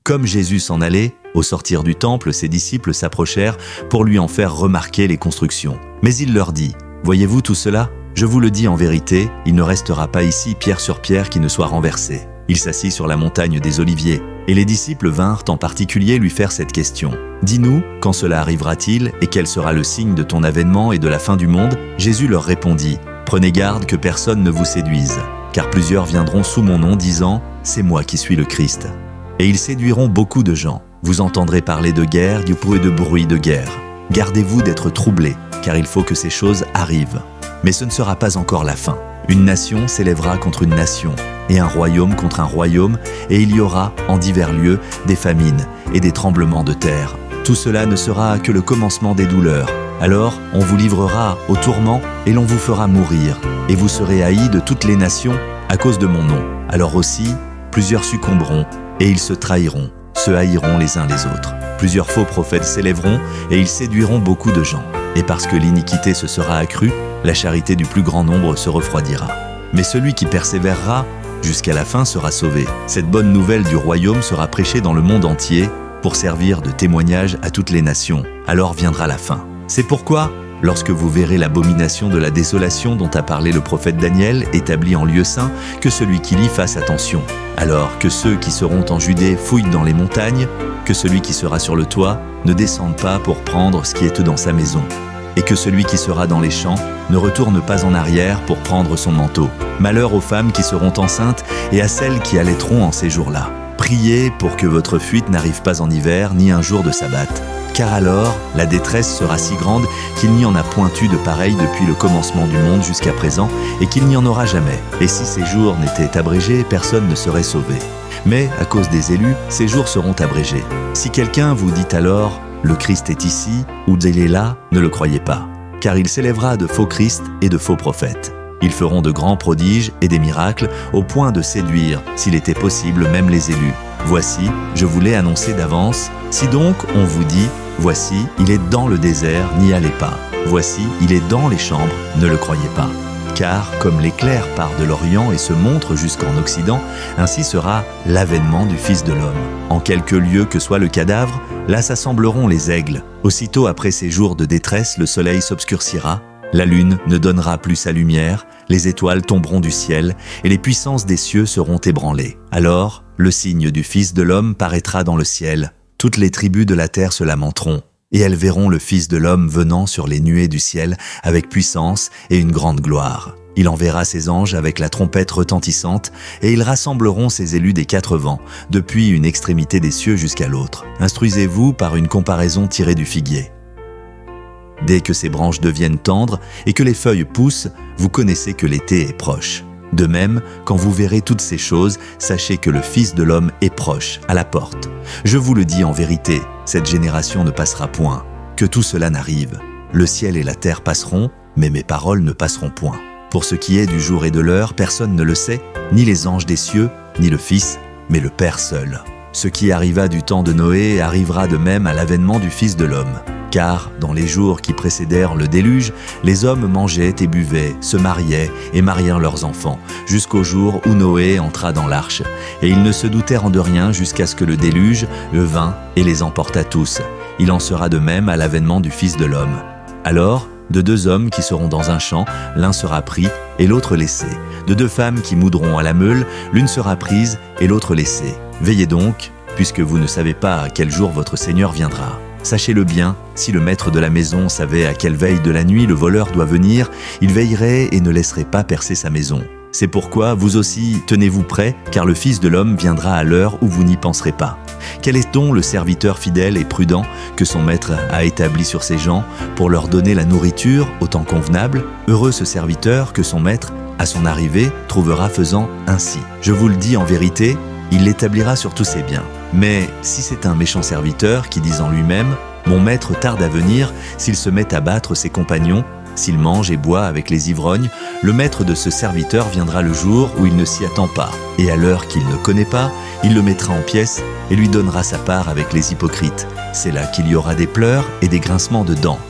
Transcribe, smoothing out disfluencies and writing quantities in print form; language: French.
Comme Jésus s'en allait, au sortir du temple, ses disciples s'approchèrent pour lui en faire remarquer les constructions. Mais il leur dit, « Voyez-vous tout cela ? Je vous le dis en vérité, il ne restera pas ici pierre sur pierre qui ne soit renversée. » Il s'assit sur la montagne des Oliviers, et les disciples vinrent en particulier lui faire cette question. « Dis-nous, quand cela arrivera-t-il, et quel sera le signe de ton avènement et de la fin du monde ?» Jésus leur répondit, « Prenez garde que personne ne vous séduise, car plusieurs viendront sous mon nom disant, « C'est moi qui suis le Christ. » Et ils séduiront beaucoup de gens. Vous entendrez parler de guerre et de bruit de guerre. Gardez-vous d'être troublés, car il faut que ces choses arrivent. Mais ce ne sera pas encore la fin. Une nation s'élèvera contre une nation, et un royaume contre un royaume, et il y aura, en divers lieux, des famines et des tremblements de terre. Tout cela ne sera que le commencement des douleurs. Alors, on vous livrera au tourment, et l'on vous fera mourir, et vous serez haïs de toutes les nations à cause de mon nom. Alors aussi, plusieurs succomberont, et ils se trahiront, se haïront les uns les autres. Plusieurs faux prophètes s'élèveront, et ils séduiront beaucoup de gens. Et parce que l'iniquité se sera accrue, la charité du plus grand nombre se refroidira. Mais celui qui persévérera jusqu'à la fin sera sauvé. Cette bonne nouvelle du royaume sera prêchée dans le monde entier pour servir de témoignage à toutes les nations. Alors viendra la fin. C'est pourquoi, lorsque vous verrez l'abomination de la désolation dont a parlé le prophète Daniel, établie en lieu saint, que celui qui lit fasse attention. Alors que ceux qui seront en Judée fouillent dans les montagnes, que celui qui sera sur le toit ne descende pas pour prendre ce qui est dans sa maison, et que celui qui sera dans les champs ne retourne pas en arrière pour prendre son manteau. Malheur aux femmes qui seront enceintes et à celles qui allaiteront en ces jours-là. Priez pour que votre fuite n'arrive pas en hiver ni un jour de sabbat. Car alors, la détresse sera si grande qu'il n'y en a point eu de pareil depuis le commencement du monde jusqu'à présent et qu'il n'y en aura jamais. Et si ces jours n'étaient abrégés, personne ne serait sauvé. Mais, à cause des élus, ces jours seront abrégés. Si quelqu'un vous dit alors « Le Christ est ici » ou « Il est là », ne le croyez pas. Car il s'élèvera de faux Christ et de faux prophètes. Ils feront de grands prodiges et des miracles au point de séduire, s'il était possible, même les élus. Voici, je vous l'ai annoncé d'avance. Si donc on vous dit « Voici, il est dans le désert, n'y allez pas. Voici, il est dans les chambres, ne le croyez pas. » Car comme l'éclair part de l'Orient et se montre jusqu'en Occident, ainsi sera l'avènement du Fils de l'homme. En quelque lieu que soit le cadavre, là s'assembleront les aigles. Aussitôt après ces jours de détresse, le soleil s'obscurcira, la lune ne donnera plus sa lumière, les étoiles tomberont du ciel, et les puissances des cieux seront ébranlées. Alors, le signe du Fils de l'homme paraîtra dans le ciel. Toutes les tribus de la terre se lamenteront, et elles verront le Fils de l'homme venant sur les nuées du ciel avec puissance et une grande gloire. Il enverra ses anges avec la trompette retentissante, et ils rassembleront ses élus des quatre vents, depuis une extrémité des cieux jusqu'à l'autre. Instruisez-vous par une comparaison tirée du figuier. Dès que ses branches deviennent tendres et que les feuilles poussent, vous connaissez que l'été est proche. De même, quand vous verrez toutes ces choses, sachez que le Fils de l'homme est proche, à la porte. Je vous le dis en vérité, cette génération ne passera point. Que tout cela n'arrive. Le ciel et la terre passeront, mais mes paroles ne passeront point. Pour ce qui est du jour et de l'heure, personne ne le sait, ni les anges des cieux, ni le Fils, mais le Père seul. Ce qui arriva du temps de Noé arrivera de même à l'avènement du Fils de l'homme. Car, dans les jours qui précédèrent le déluge, les hommes mangeaient et buvaient, se mariaient et marièrent leurs enfants, jusqu'au jour où Noé entra dans l'arche. Et ils ne se doutèrent de rien jusqu'à ce que le déluge vint et les emporta tous. Il en sera de même à l'avènement du Fils de l'homme. Alors, de deux hommes qui seront dans un champ, l'un sera pris et l'autre laissé. De deux femmes qui moudront à la meule, l'une sera prise et l'autre laissée. Veillez donc, puisque vous ne savez pas à quel jour votre Seigneur viendra. Sachez-le bien, si le maître de la maison savait à quelle veille de la nuit le voleur doit venir, il veillerait et ne laisserait pas percer sa maison. C'est pourquoi vous aussi tenez-vous prêts, car le Fils de l'homme viendra à l'heure où vous n'y penserez pas. Quel est donc le serviteur fidèle et prudent que son maître a établi sur ses gens pour leur donner la nourriture au temps convenable? Heureux ce serviteur que son maître, à son arrivée, trouvera faisant ainsi. Je vous le dis en vérité, il l'établira sur tous ses biens. Mais si c'est un méchant serviteur qui dit en lui-même « Mon maître tarde à venir », s'il se met à battre ses compagnons, s'il mange et boit avec les ivrognes, le maître de ce serviteur viendra le jour où il ne s'y attend pas. Et à l'heure qu'il ne connaît pas, il le mettra en pièces et lui donnera sa part avec les hypocrites. C'est là qu'il y aura des pleurs et des grincements de dents.